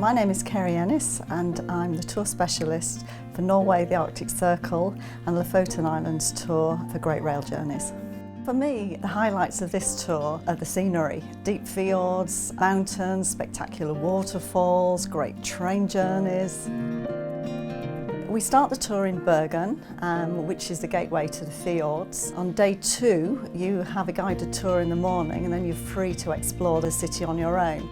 My name is Kerry Ennis and I'm the tour specialist for Norway, the Arctic Circle and Lofoten Islands tour for Great Rail Journeys. For me, the highlights of this tour are the scenery. Deep fjords, mountains, spectacular waterfalls, great train journeys. We start the tour in Bergen, which is the gateway to the fjords. On day 2, you have a guided tour in the morning and then you're free to explore the city on your own.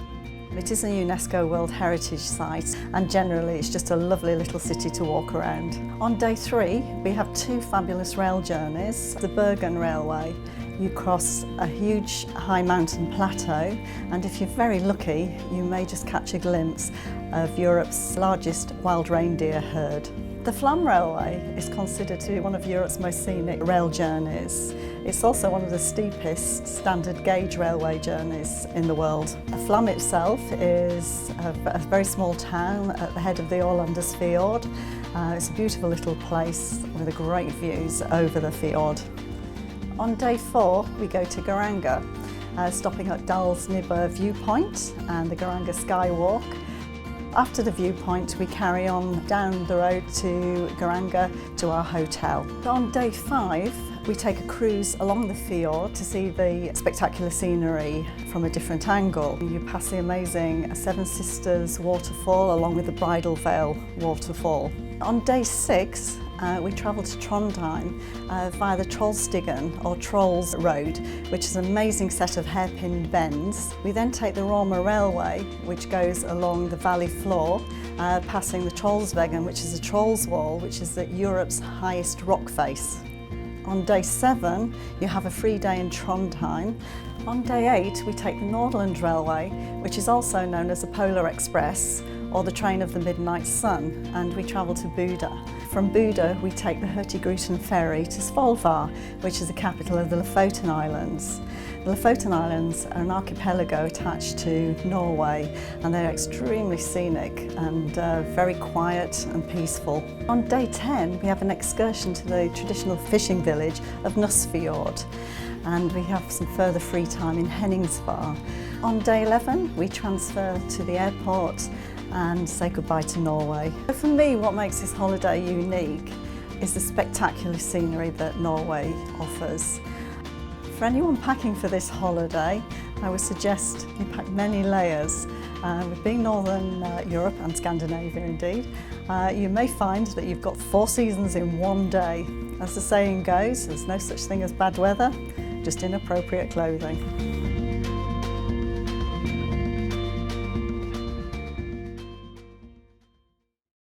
It is a UNESCO World Heritage Site and generally it's just a lovely little city to walk around. On day 3 we have 2 fabulous rail journeys. The Bergen Railway, you cross a huge high mountain plateau and if you're very lucky you may just catch a glimpse of Europe's largest wild reindeer herd. The Flam Railway is considered to be one of Europe's most scenic rail journeys. It's also one of the steepest standard gauge railway journeys in the world. Flam itself is a very small town at the head of the Ålanders Fjord. It's a beautiful little place with great views over the fjord. On day 4 we go to Geiranger, stopping at Dalsnibber viewpoint and the Geiranger Skywalk. After the viewpoint we carry on down the road to Geiranger to our hotel. On day 5 we take a cruise along the fjord to see the spectacular scenery from a different angle. You pass the amazing Seven Sisters waterfall along with the Bridal Veil waterfall. On day 6 we travel to Trondheim via the Trollstigen or Trolls Road, which is an amazing set of hairpin bends. We then take the Roma Railway, which goes along the valley floor, passing the Trollsveggen, which is a Trolls Wall, which is Europe's highest rock face. On day 7 you have a free day in Trondheim. On day 8 we take the Nordland Railway, which is also known as the Polar Express or the Train of the Midnight Sun, and we travel to Buda. From Buda we take the Hurtigruten ferry to Svolvær, which is the capital of the Lofoten Islands. The Lofoten Islands are an archipelago attached to Norway and they're extremely scenic and very quiet and peaceful. On day 10 we have an excursion to the traditional fishing village of Nussfjord and we have some further free time in Henningsvær. On day 11 we transfer to the airport and say goodbye to Norway. For me, what makes this holiday unique is the spectacular scenery that Norway offers. For anyone packing for this holiday, I would suggest you pack many layers. With being Northern Europe and Scandinavia indeed, you may find that you've got 4 seasons in one day. As the saying goes, there's no such thing as bad weather, just inappropriate clothing.